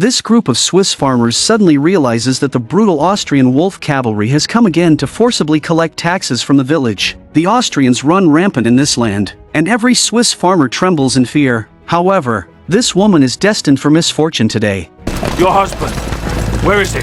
This group of Swiss farmers suddenly realizes that the brutal Austrian wolf cavalry has come again to forcibly collect taxes from the village. The Austrians run rampant in this land, and every Swiss farmer trembles in fear. However, this woman is destined for misfortune today. Your husband, where is he?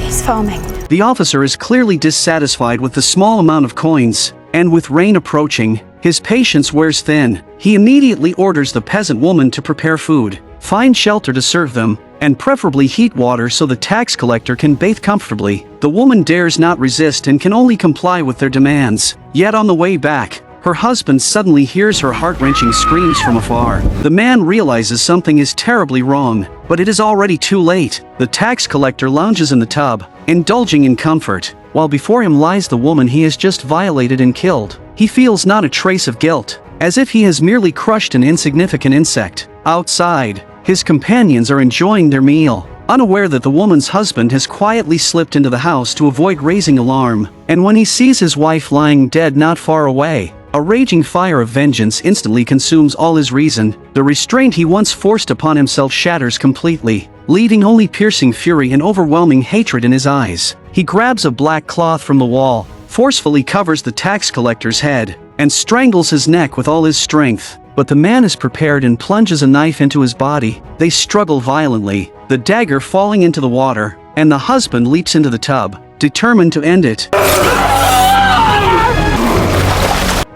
He's farming. The officer is clearly dissatisfied with the small amount of coins, and with rain approaching, his patience wears thin. He immediately orders the peasant woman to prepare food, find shelter to serve them, and preferably heat water so the tax collector can bathe comfortably. The woman dares not resist and can only comply with their demands. Yet on the way back, her husband suddenly hears her heart-wrenching screams from afar. The man realizes something is terribly wrong, but it is already too late. The tax collector lounges in the tub, indulging in comfort, while before him lies the woman he has just violated and killed. He feels not a trace of guilt, as if he has merely crushed an insignificant insect. Outside, his companions are enjoying their meal, unaware that the woman's husband has quietly slipped into the house to avoid raising alarm. And when he sees his wife lying dead not far away, a raging fire of vengeance instantly consumes all his reason. The restraint he once forced upon himself shatters completely, leaving only piercing fury and overwhelming hatred in his eyes. He grabs a black cloth from the wall, forcefully covers the tax collector's head, and strangles his neck with all his strength. But the man is prepared and plunges a knife into his body. They struggle violently, the dagger falling into the water, and the husband leaps into the tub, determined to end it.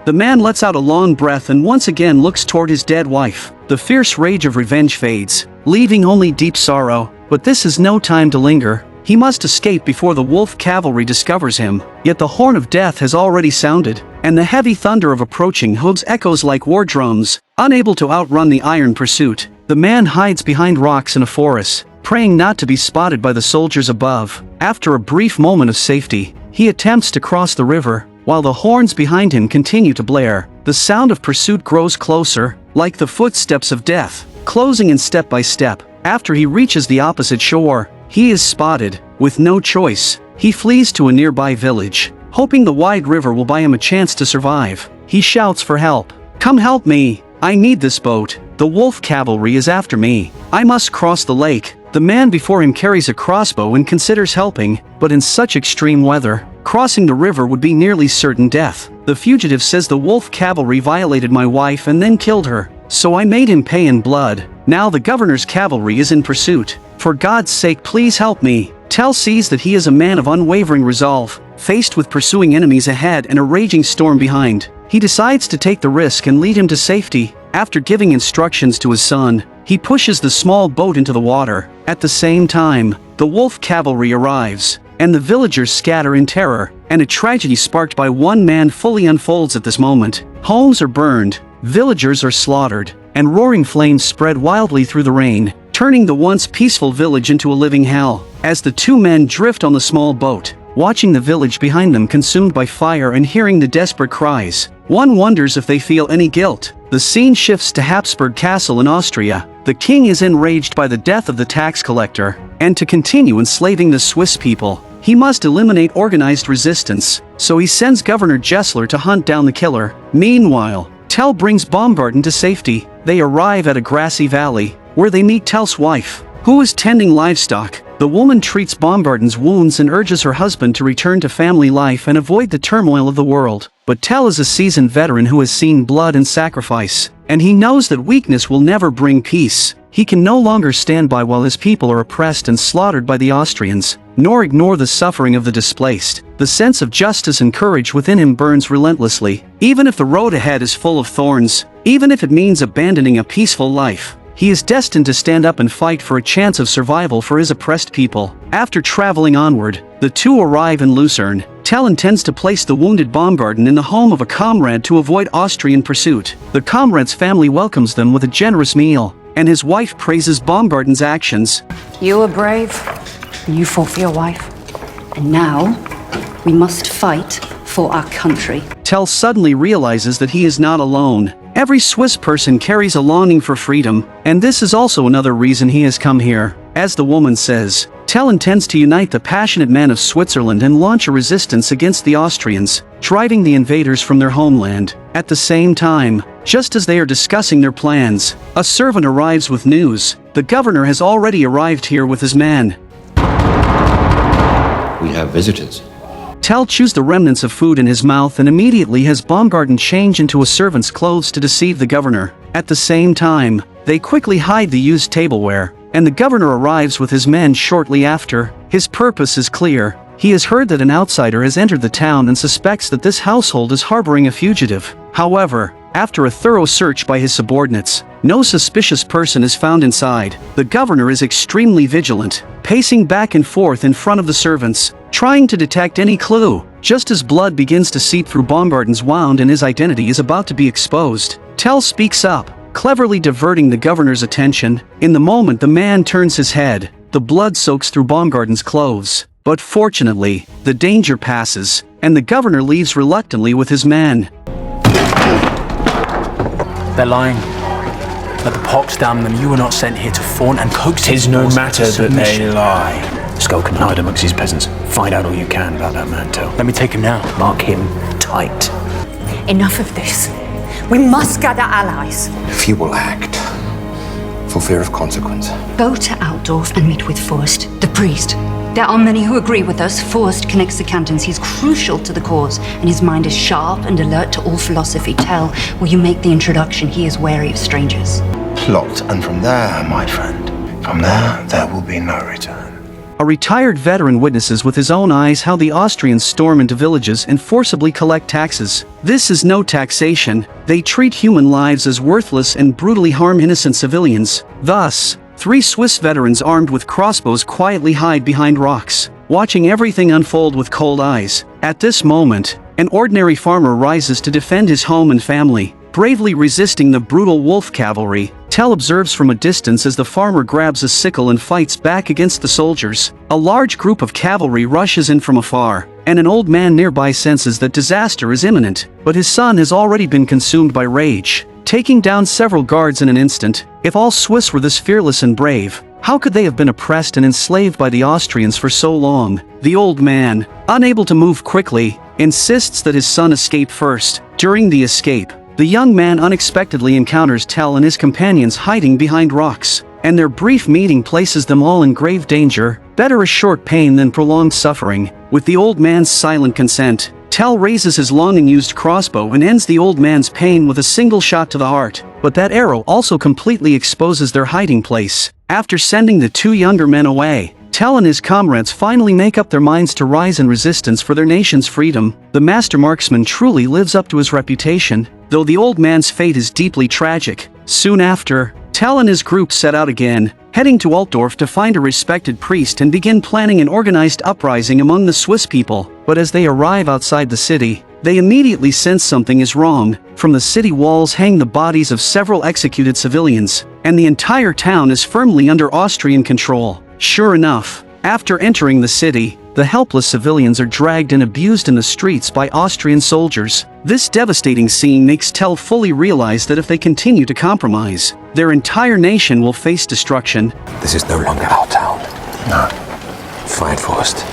The man lets out a long breath and once again looks toward his dead wife. The fierce rage of revenge fades, leaving only deep sorrow. But this is no time to linger. He must escape before the wolf cavalry discovers him. Yet the horn of death has already sounded, and the heavy thunder of approaching hooves echoes like war drums. Unable to outrun the iron pursuit, the man hides behind rocks in a forest, praying not to be spotted by the soldiers above. After a brief moment of safety, he attempts to cross the river, while the horns behind him continue to blare. The sound of pursuit grows closer, like the footsteps of death, closing in step by step. After he reaches the opposite shore, he is spotted. With no choice, he flees to a nearby village, hoping the wide river will buy him a chance to survive. He shouts for help. "Come help me! I need this boat. The wolf cavalry is after me. I must cross the lake." The man before him carries a crossbow and considers helping, but in such extreme weather, crossing the river would be nearly certain death. The fugitive says, "The wolf cavalry violated my wife and then killed her, so I made him pay in blood. Now the governor's cavalry is in pursuit. For God's sake, please help me." Tell sees that he is a man of unwavering resolve. Faced with pursuing enemies ahead and a raging storm behind, he decides to take the risk and lead him to safety. After giving instructions to his son, he pushes the small boat into the water. At the same time, the wolf cavalry arrives, and the villagers scatter in terror, and a tragedy sparked by one man fully unfolds at this moment. Homes are burned, villagers are slaughtered, and roaring flames spread wildly through the rain, turning the once peaceful village into a living hell. As the two men drift on the small boat, watching the village behind them consumed by fire and hearing the desperate cries, one wonders if they feel any guilt. The scene shifts to Habsburg Castle in Austria. The king is enraged by the death of the tax collector, and to continue enslaving the Swiss people, he must eliminate organized resistance, so he sends Governor Gessler to hunt down the killer. Meanwhile, Tell brings Baumgarten to safety. They arrive at a grassy valley, where they meet Tell's wife, who is tending livestock. The woman treats Baumgarten's wounds and urges her husband to return to family life and avoid the turmoil of the world. But Tell is a seasoned veteran who has seen blood and sacrifice, and he knows that weakness will never bring peace. He can no longer stand by while his people are oppressed and slaughtered by the Austrians, nor ignore the suffering of the displaced. The sense of justice and courage within him burns relentlessly. Even if the road ahead is full of thorns, even if it means abandoning a peaceful life, he is destined to stand up and fight for a chance of survival for his oppressed people. After traveling onward, the two arrive in Lucerne. Tell intends to place the wounded Baumgarten in the home of a comrade to avoid Austrian pursuit. The comrade's family welcomes them with a generous meal, and his wife praises Baumgarten's actions. You were brave, and you fought for your wife. And now, we must fight for our country. Tell suddenly realizes that he is not alone. Every Swiss person carries a longing for freedom, and this is also another reason he has come here. As the woman says, Tell intends to unite the passionate men of Switzerland and launch a resistance against the Austrians, driving the invaders from their homeland. At the same time, just as they are discussing their plans, a servant arrives with news. The governor has already arrived here with his man. We have visitors. Tell chews the remnants of food in his mouth and immediately has Baumgarten change into a servant's clothes to deceive the governor. At the same time, they quickly hide the used tableware, and the governor arrives with his men shortly after. His purpose is clear. He has heard that an outsider has entered the town and suspects that this household is harboring a fugitive. However, after a thorough search by his subordinates, no suspicious person is found inside. The governor is extremely vigilant, pacing back and forth in front of the servants, trying to detect any clue. Just as blood begins to seep through Baumgarten's wound and his identity is about to be exposed, Tell speaks up, cleverly diverting the governor's attention. In the moment the man turns his head, the blood soaks through Baumgarten's clothes. But fortunately, the danger passes, and the governor leaves reluctantly with his man. They're lying. Let the pox damn them. You were not sent here to fawn and coax. 'Tis no matter that they lie. Skull can hide amongst his peasants. Find out all you can about that man, Tell. Let me take him now. Mark him tight. Enough of this. We must gather allies. Few will act, for fear of consequence. Go to Altdorf and meet with Forrest, the priest. There are many who agree with us. Forrest connects the cantons. He's crucial to the cause, and his mind is sharp and alert to all philosophy. Tell, will you make the introduction? He is wary of strangers. Plot, and from there, my friend, from there will be no return. A retired veteran witnesses with his own eyes how the Austrians storm into villages and forcibly collect taxes. This is no taxation. They treat human lives as worthless and brutally harm innocent civilians. Thus, 3 Swiss veterans armed with crossbows quietly hide behind rocks, watching everything unfold with cold eyes. At this moment, an ordinary farmer rises to defend his home and family, bravely resisting the brutal wolf cavalry. Tell observes from a distance as the farmer grabs a sickle and fights back against the soldiers. A large group of cavalry rushes in from afar, and an old man nearby senses that disaster is imminent, but his son has already been consumed by rage, taking down several guards in an instant. If all Swiss were this fearless and brave, how could they have been oppressed and enslaved by the Austrians for so long? The old man, unable to move quickly, insists that his son escape first. During the escape, the young man unexpectedly encounters Tell and his companions hiding behind rocks, and their brief meeting places them all in grave danger. Better a short pain than prolonged suffering. With the old man's silent consent, Tell raises his long-used crossbow and ends the old man's pain with a single shot to the heart. But that arrow also completely exposes their hiding place. After sending the 2 younger men away, Tell and his comrades finally make up their minds to rise in resistance for their nation's freedom. The master marksman truly lives up to his reputation, though the old man's fate is deeply tragic. Soon after, Tell and his group set out again, heading to Altdorf to find a respected priest and begin planning an organized uprising among the Swiss people. But as they arrive outside the city, they immediately sense something is wrong. From the city walls hang the bodies of several executed civilians, and the entire town is firmly under Austrian control. Sure enough, after entering the city, the helpless civilians are dragged and abused in the streets by Austrian soldiers. This devastating scene makes Tell fully realize that if they continue to compromise, their entire nation will face destruction. This is no longer our town. No. Fight first.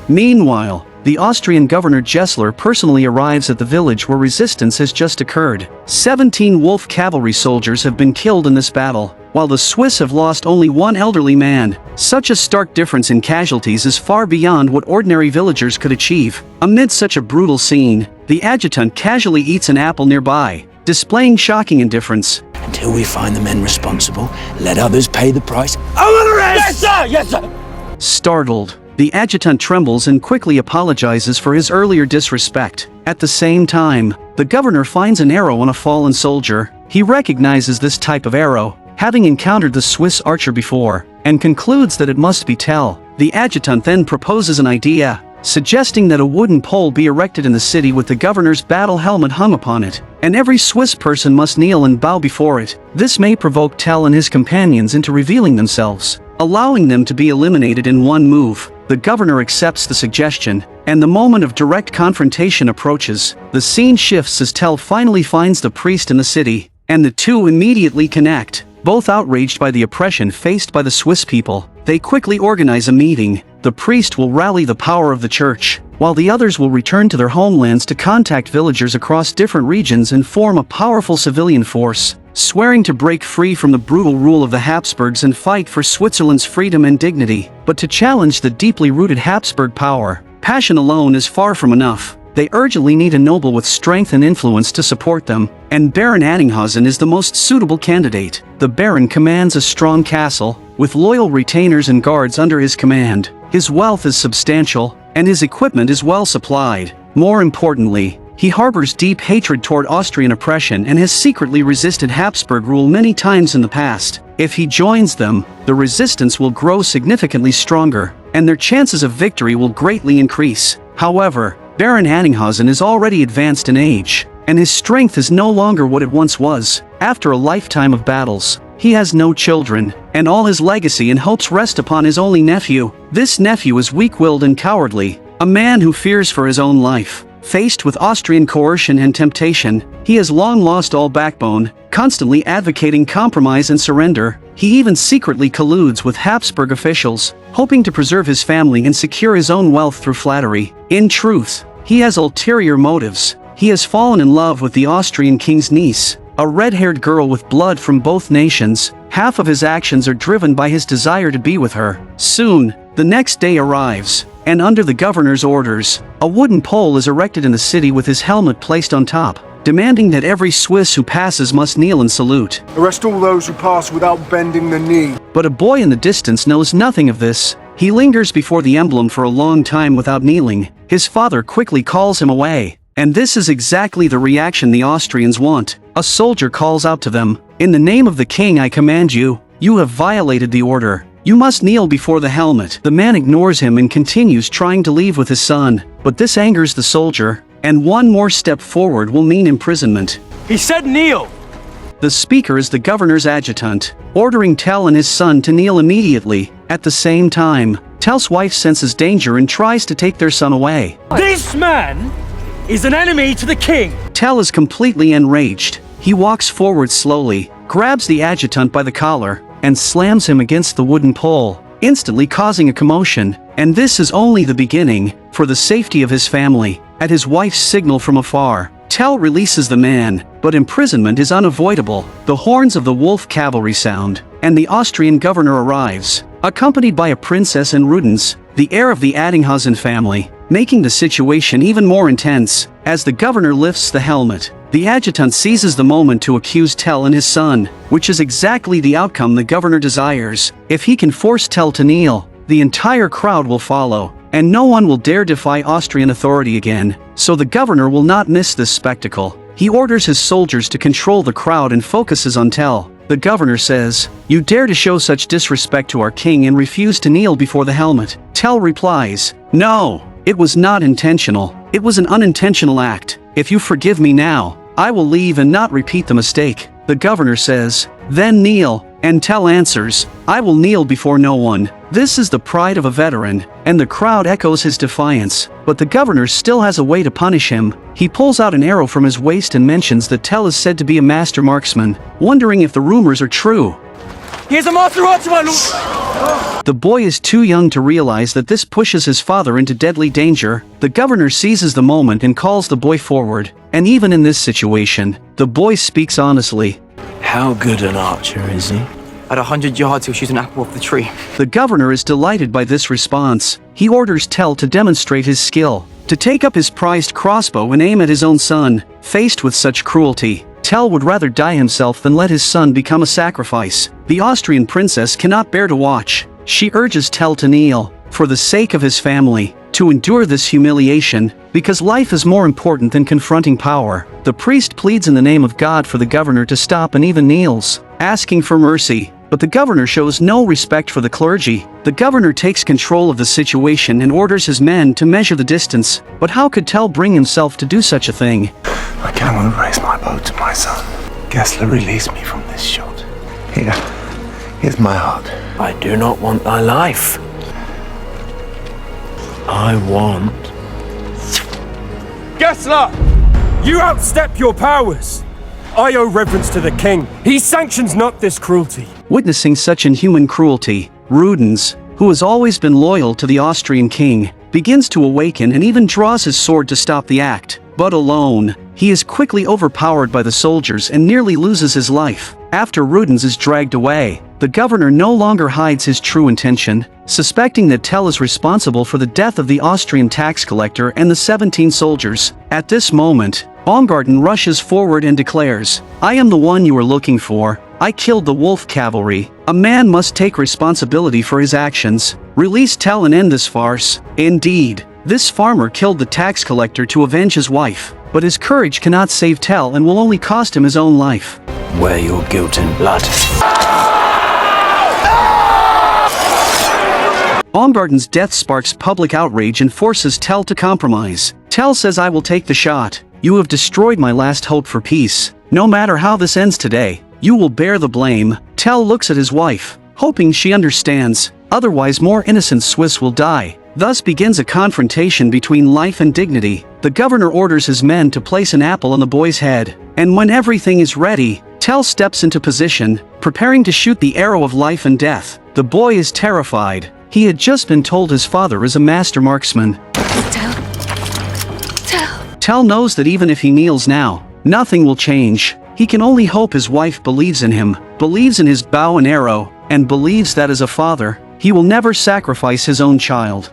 Meanwhile, the Austrian governor Gessler personally arrives at the village where resistance has just occurred. 17 wolf cavalry soldiers have been killed in this battle, while the Swiss have lost only 1 elderly man. Such a stark difference in casualties is far beyond what ordinary villagers could achieve. Amid such a brutal scene, the adjutant casually eats an apple nearby, displaying shocking indifference. Until we find the men responsible, let others pay the price. Over the rest! Yes, sir! Yes, sir! Startled, the adjutant trembles and quickly apologizes for his earlier disrespect. At the same time, the governor finds an arrow on a fallen soldier. He recognizes this type of arrow, having encountered the Swiss archer before, and concludes that it must be Tell. The adjutant then proposes an idea, suggesting that a wooden pole be erected in the city with the governor's battle helmet hung upon it, and every Swiss person must kneel and bow before it. This may provoke Tell and his companions into revealing themselves, allowing them to be eliminated in one move. The governor accepts the suggestion, and the moment of direct confrontation approaches. The scene shifts as Tell finally finds the priest in the city, and the two immediately connect, both outraged by the oppression faced by the Swiss people. They quickly organize a meeting. The priest will rally the power of the church, while the others will return to their homelands to contact villagers across different regions and form a powerful civilian force, swearing to break free from the brutal rule of the Habsburgs and fight for Switzerland's freedom and dignity. But to challenge the deeply rooted Habsburg power, passion alone is far from enough. They urgently need a noble with strength and influence to support them, and Baron Attinghausen is the most suitable candidate. The Baron commands a strong castle, with loyal retainers and guards under his command. His wealth is substantial, and his equipment is well supplied. More importantly, he harbors deep hatred toward Austrian oppression and has secretly resisted Habsburg rule many times in the past. If he joins them, the resistance will grow significantly stronger, and their chances of victory will greatly increase. However, Baron Attinghausen is already advanced in age, and his strength is no longer what it once was. After a lifetime of battles, he has no children, and all his legacy and hopes rest upon his only nephew. This nephew is weak-willed and cowardly, a man who fears for his own life. Faced with Austrian coercion and temptation, he has long lost all backbone, constantly advocating compromise and surrender. He even secretly colludes with Habsburg officials, hoping to preserve his family and secure his own wealth through flattery. In truth, he has ulterior motives. He has fallen in love with the Austrian king's niece, a red-haired girl with blood from both nations. Half of his actions are driven by his desire to be with her. Soon, the next day arrives, and under the governor's orders, a wooden pole is erected in the city with his helmet placed on top, demanding that every Swiss who passes must kneel and salute. Arrest all those who pass without bending the knee. But a boy in the distance knows nothing of this. He lingers before the emblem for a long time without kneeling. His father quickly calls him away. And this is exactly the reaction the Austrians want. A soldier calls out to them, "In the name of the king I command you, you have violated the order. You must kneel before the helmet." The man ignores him and continues trying to leave with his son, but this angers the soldier, and one more step forward will mean imprisonment. He said kneel! The speaker is the governor's adjutant, ordering Tell and his son to kneel immediately. At the same time, Tell's wife senses danger and tries to take their son away. This man is an enemy to the king! Tell is completely enraged. He walks forward slowly, grabs the adjutant by the collar, and slams him against the wooden pole, instantly causing a commotion. And this is only the beginning. For the safety of his family, at his wife's signal from afar, Tell releases the man, but imprisonment is unavoidable. The horns of the wolf cavalry sound, and the Austrian governor arrives, accompanied by a princess and Rudens, the heir of the Attinghausen family, making the situation even more intense. As the governor lifts the helmet, the adjutant seizes the moment to accuse Tell and his son, which is exactly the outcome the governor desires. If he can force Tell to kneel, the entire crowd will follow, and no one will dare defy Austrian authority again. So the governor will not miss this spectacle. He orders his soldiers to control the crowd and focuses on Tell. The governor says, "You dare to show such disrespect to our king and refuse to kneel before the helmet." Tell replies, "No, it was not intentional. It was an unintentional act. If you forgive me now, I will leave and not repeat the mistake." The governor says, "Then kneel," and Tell answers, "I will kneel before no one." This is the pride of a veteran, and the crowd echoes his defiance. But the governor still has a way to punish him. He pulls out an arrow from his waist and mentions that Tell is said to be a master marksman, wondering if the rumors are true. He is a master archer, my lord! The boy is too young to realize that this pushes his father into deadly danger. The governor seizes the moment and calls the boy forward. And even in this situation, the boy speaks honestly. How good an archer is he? At 100 yards, he'll shoot an apple off the tree. The governor is delighted by this response. He orders Tell to demonstrate his skill, to take up his prized crossbow and aim at his own son. Faced with such cruelty, Tell would rather die himself than let his son become a sacrifice. The Austrian princess cannot bear to watch. She urges Tell to kneel, for the sake of his family, to endure this humiliation, because life is more important than confronting power. The priest pleads in the name of God for the governor to stop and even kneels, asking for mercy. But the governor shows no respect for the clergy. The governor takes control of the situation and orders his men to measure the distance. But how could Tell bring himself to do such a thing? I cannot raise my bow to my son. Gessler, release me from this shot. Here's my heart. I do not want thy life. I want... Gessler! You outstep your powers! I owe reverence to the king. He sanctions not this cruelty. Witnessing such inhuman cruelty, Rudens, who has always been loyal to the Austrian king, begins to awaken and even draws his sword to stop the act. But alone, he is quickly overpowered by the soldiers and nearly loses his life. After Rudens is dragged away, the governor no longer hides his true intention, suspecting that Tell is responsible for the death of the Austrian tax collector and the 17 soldiers. At this moment, Baumgarten rushes forward and declares, "I am the one you were looking for. I killed the wolf cavalry. A man must take responsibility for his actions. Release Tell and end this farce." Indeed, this farmer killed the tax collector to avenge his wife, but his courage cannot save Tell and will only cost him his own life. Wear your guilt in blood. Baumgarten's death sparks public outrage and forces Tell to compromise. Tell says, "I will take the shot. You have destroyed my last hope for peace. No matter how this ends today, you will bear the blame." Tell looks at his wife, hoping she understands, otherwise more innocent Swiss will die. Thus begins a confrontation between life and dignity. The governor orders his men to place an apple on the boy's head, and when everything is ready, Tell steps into position, preparing to shoot the arrow of life and death. The boy is terrified. He had just been told his father is a master marksman. Tell knows that even if he kneels now, nothing will change. He can only hope his wife believes in him, believes in his bow and arrow, and believes that as a father, he will never sacrifice his own child.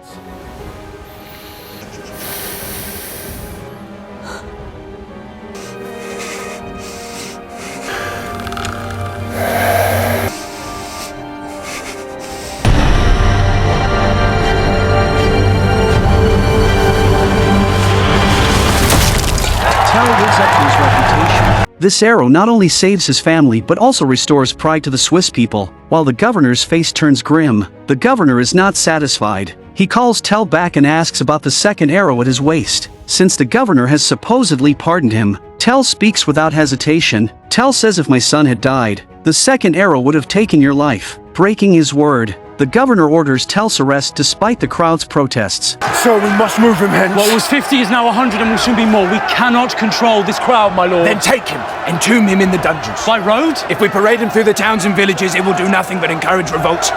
This arrow not only saves his family but also restores pride to the Swiss people. While the governor's face turns grim, the governor is not satisfied. He calls Tell back and asks about the second arrow at his waist. Since the governor has supposedly pardoned him, Tell speaks without hesitation. Tell says, "If my son had died, the second arrow would have taken your life." Breaking his word, the governor orders Tell's arrest despite the crowd's protests. So we must move him hence. What was 50 is now 100 and will soon be more. We cannot control this crowd, my lord. Then take him, entomb him in the dungeons. By road? If we parade him through the towns and villages, it will do nothing but encourage revolts.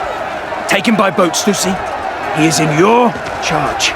Take him by boat, Stussy. He is in your charge.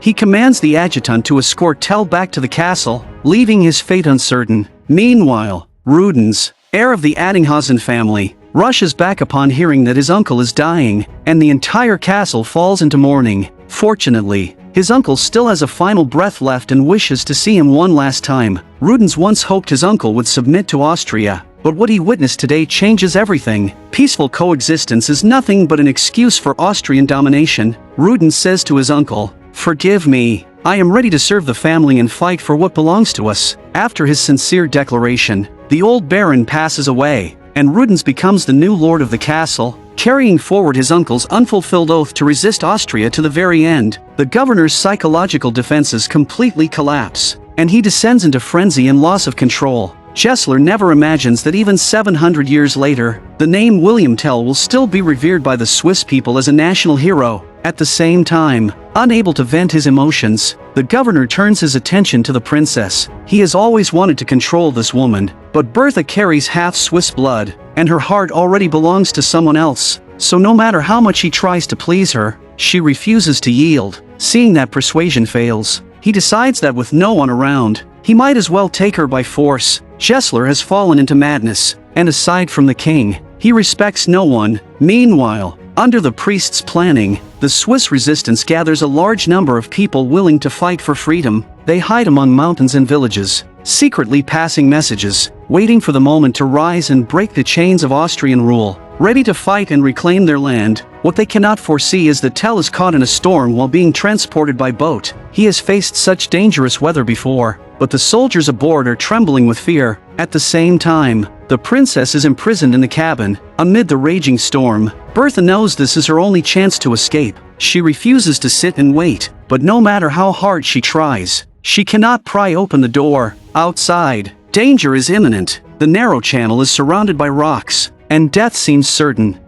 He commands the adjutant to escort Tell back to the castle, leaving his fate uncertain. Meanwhile, Rudens, heir of the Addinghausen family, rushes back upon hearing that his uncle is dying, and the entire castle falls into mourning. Fortunately, his uncle still has a final breath left and wishes to see him one last time. Rudens once hoped his uncle would submit to Austria, but what he witnessed today changes everything. Peaceful coexistence is nothing but an excuse for Austrian domination. Rudens says to his uncle, "Forgive me. I am ready to serve the family and fight for what belongs to us." After his sincere declaration, the old baron passes away, and Rudens becomes the new lord of the castle, carrying forward his uncle's unfulfilled oath to resist Austria to the very end. The governor's psychological defenses completely collapse, and he descends into frenzy and loss of control. Gessler never imagines that even 700 years later, the name William Tell will still be revered by the Swiss people as a national hero. At the same time, unable to vent his emotions, the governor turns his attention to the princess. He has always wanted to control this woman, but Bertha carries half Swiss blood, and her heart already belongs to someone else. So no matter how much he tries to please her, she refuses to yield. Seeing that persuasion fails, he decides that with no one around, he might as well take her by force. Gessler has fallen into madness, and aside from the king, he respects no one. Meanwhile, under the priest's planning, the Swiss resistance gathers a large number of people willing to fight for freedom. They hide among mountains and villages, secretly passing messages, waiting for the moment to rise and break the chains of Austrian rule, ready to fight and reclaim their land. What they cannot foresee is that Tell is caught in a storm while being transported by boat. He has faced such dangerous weather before, but the soldiers aboard are trembling with fear. At the same time, the princess is imprisoned in the cabin, amid the raging storm. Bertha knows this is her only chance to escape. She refuses to sit and wait, but no matter how hard she tries, she cannot pry open the door. Outside, danger is imminent. The narrow channel is surrounded by rocks, and death seems certain.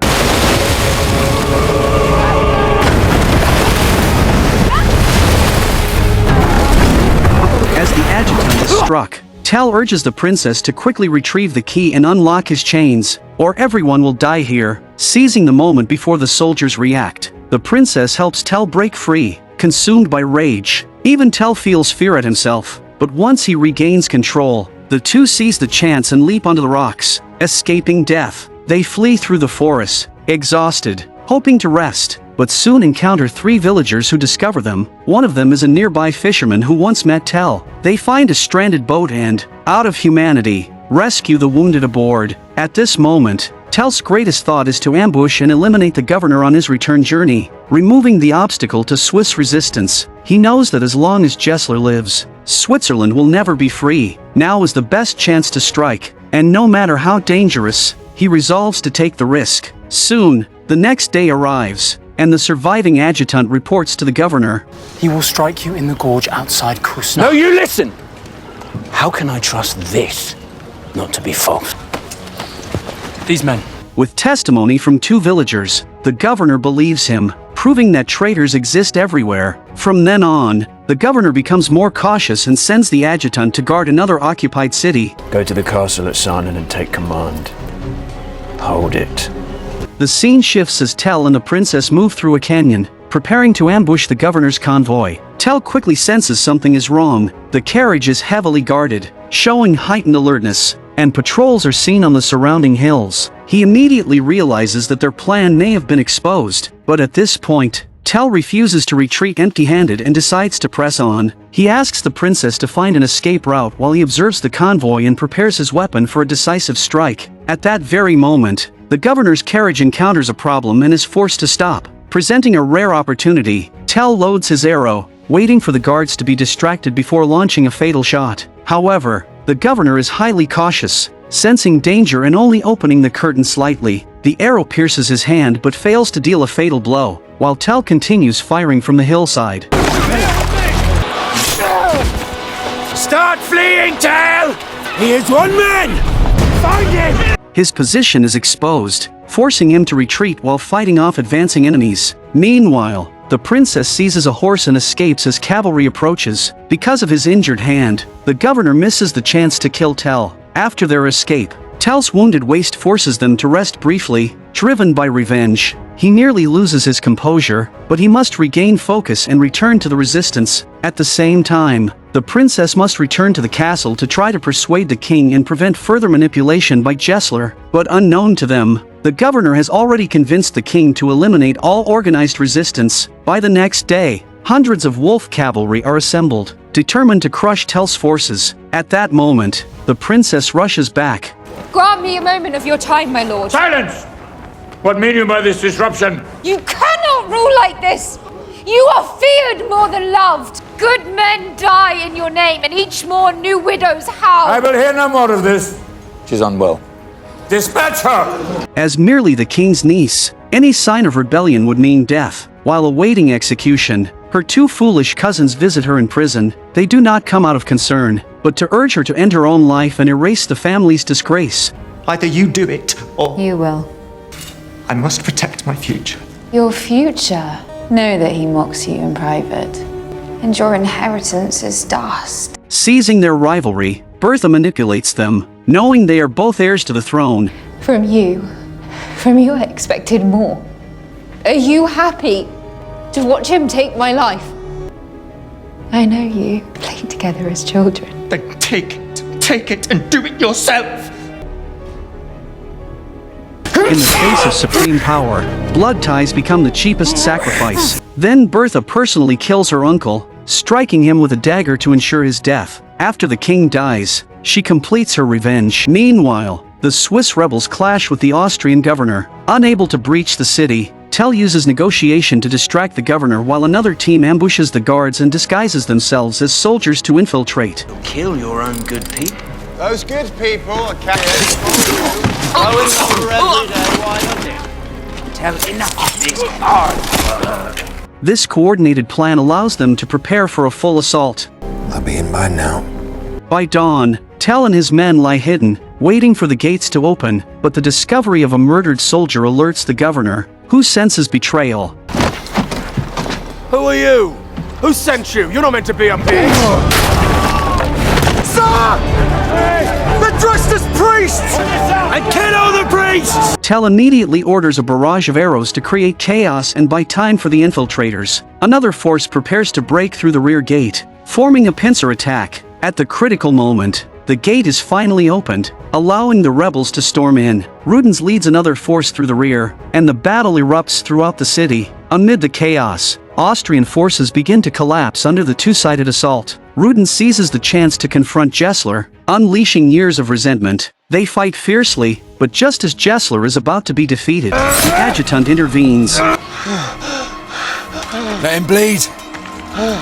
As the adjutant is struck, Tell urges the princess to quickly retrieve the key and unlock his chains, or everyone will die here. seizing the moment before the soldiers react. The princess helps Tell break free, consumed by rage. Even Tell feels fear at himself, but once he regains control, the two seize the chance and leap onto the rocks, escaping death. They flee through the forest, exhausted, hoping to rest, but soon encounter 3 villagers who discover them. One of them is a nearby fisherman who once met Tell. They find a stranded boat and, out of humanity, rescue the wounded aboard. At this moment, Tell's greatest thought is to ambush and eliminate the governor on his return journey, removing the obstacle to Swiss resistance. He knows that as long as Gessler lives, Switzerland will never be free. Now is the best chance to strike, and no matter how dangerous, he resolves to take the risk. Soon, the next day arrives, and the surviving adjutant reports to the governor. He will strike you in the gorge outside Kusna. No, you listen! How can I trust this not to be false? These men. With testimony from 2 villagers, the governor believes him, proving that traitors exist everywhere. From then on, the governor becomes more cautious and sends the adjutant to guard another occupied city. Go to the castle at Sarnen and take command. Hold it. The scene shifts as Tell and the princess move through a canyon, preparing to ambush the governor's convoy. Tell quickly senses something is wrong. The carriage is heavily guarded, showing heightened alertness, and patrols are seen on the surrounding hills. He immediately realizes that their plan may have been exposed, but at this point, Tell refuses to retreat empty-handed and decides to press on. He asks the princess to find an escape route while he observes the convoy and prepares his weapon for a decisive strike. At that very moment, the governor's carriage encounters a problem and is forced to stop. Presenting a rare opportunity, Tell loads his arrow, waiting for the guards to be distracted before launching a fatal shot. However, the governor is highly cautious, sensing danger and only opening the curtain slightly. The arrow pierces his hand but fails to deal a fatal blow, while Tell continues firing from the hillside. Start fleeing, Tell! He is one man! Find him! His position is exposed, forcing him to retreat while fighting off advancing enemies. Meanwhile, the princess seizes a horse and escapes as cavalry approaches. Because of his injured hand, the governor misses the chance to kill Tell. After their escape, Tell's wounded waist forces them to rest briefly. Driven by revenge, he nearly loses his composure, but he must regain focus and return to the resistance. At the same time, the princess must return to the castle to try to persuade the king and prevent further manipulation by Gessler. But unknown to them, the governor has already convinced the king to eliminate all organized resistance. By the next day, hundreds of wolf cavalry are assembled, determined to crush Tell's forces. At that moment, the princess rushes back. Grant me a moment of your time, my lord. Silence! What mean you by this disruption? You cannot rule like this! You are feared more than loved! Good men die in your name, and each mourn new widows howl! I will hear no more of this. She's unwell. Dispatch her! As merely the king's niece, any sign of rebellion would mean death. While awaiting execution, her 2 foolish cousins visit her in prison. They do not come out of concern, but to urge her to end her own life and erase the family's disgrace. Either you do it, or You will. I must protect my future. Your future? Know that he mocks you in private, and your inheritance is dust. Seizing their rivalry, Bertha manipulates them, knowing they are both heirs to the throne. From you I expected more. Are you happy to watch him take my life? I know you played together as children. Then take it and do it yourself! In the face of supreme power, blood ties become the cheapest sacrifice. Then Bertha personally kills her uncle, striking him with a dagger to ensure his death. After the king dies, she completes her revenge. Meanwhile, the Swiss rebels clash with the Austrian governor. Unable to breach the city, Tell uses negotiation to distract the governor while another team ambushes the guards and disguises themselves as soldiers to infiltrate. Kill your own good people. Those good people are going over every day, why not? Tell enough of this hard work. This coordinated plan allows them to prepare for a full assault. I'll be in by now. By dawn, Tell and his men lie hidden, waiting for the gates to open, but the discovery of a murdered soldier alerts the governor, who senses betrayal. Who are you? Who sent you? You're not meant to be up here. Sir! Hey! The Druster's priests! And kill all the priests! Tell immediately orders a barrage of arrows to create chaos and buy time for the infiltrators. Another force prepares to break through the rear gate, forming a pincer attack. At the critical moment, the gate is finally opened, allowing the rebels to storm in. Rudens leads another force through the rear, and the battle erupts throughout the city. Amid the chaos, Austrian forces begin to collapse under the two-sided assault. Rudens seizes the chance to confront Gessler, unleashing years of resentment. They fight fiercely, but just as Gessler is about to be defeated, the adjutant intervenes. Let him bleed.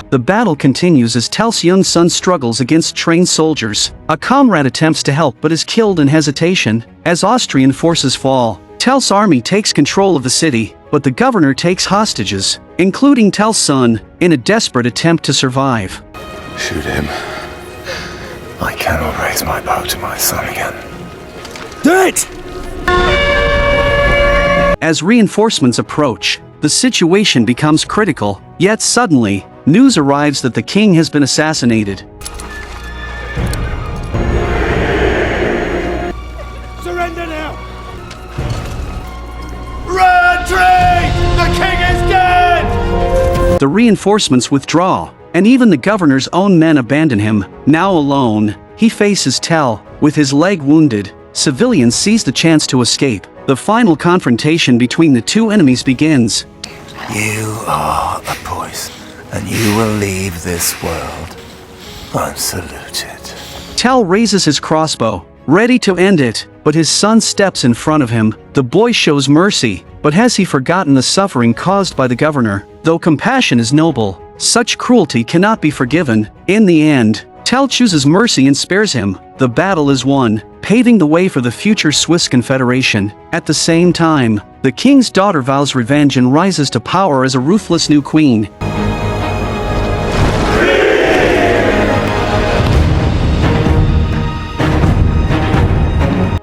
The battle continues as Tell's young son struggles against trained soldiers. A comrade attempts to help but is killed in hesitation. As Austrian forces fall, Tell's army takes control of the city, but the governor takes hostages, including Tell's son, in a desperate attempt to survive. Shoot him. I cannot raise my bow to my son again. Do it! As reinforcements approach, the situation becomes critical, yet suddenly, news arrives that the king has been assassinated. Surrender now! Retreat! The king is dead! The reinforcements withdraw, and even the governor's own men abandon him. Now alone, he faces Tell, with his leg wounded. Civilians seize the chance to escape. The final confrontation between the two enemies begins. You are a poison, and you will leave this world unsaluted. Tell raises his crossbow, ready to end it, but his son steps in front of him. The boy shows mercy, but has he forgotten the suffering caused by the governor? Though compassion is noble, such cruelty cannot be forgiven. In the end, Tell chooses mercy and spares him. The battle is won, paving the way for the future Swiss Confederation. At the same time, the king's daughter vows revenge and rises to power as a ruthless new queen.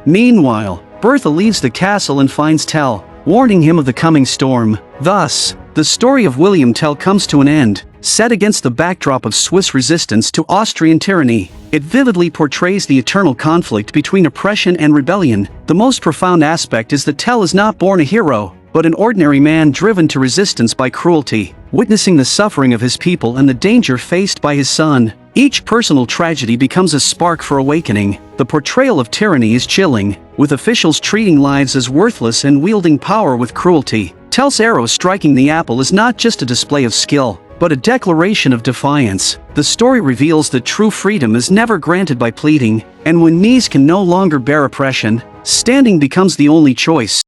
Meanwhile, Bertha leaves the castle and finds Tell, warning him of the coming storm. Thus, the story of William Tell comes to an end. Set against the backdrop of Swiss resistance to Austrian tyranny, it vividly portrays the eternal conflict between oppression and rebellion. The most profound aspect is that Tell is not born a hero, but an ordinary man driven to resistance by cruelty, witnessing the suffering of his people and the danger faced by his son. Each personal tragedy becomes a spark for awakening. The portrayal of tyranny is chilling, with officials treating lives as worthless and wielding power with cruelty. Tell's arrow striking the apple is not just a display of skill, but a declaration of defiance. The story reveals that true freedom is never granted by pleading, and when knees can no longer bear oppression, standing becomes the only choice.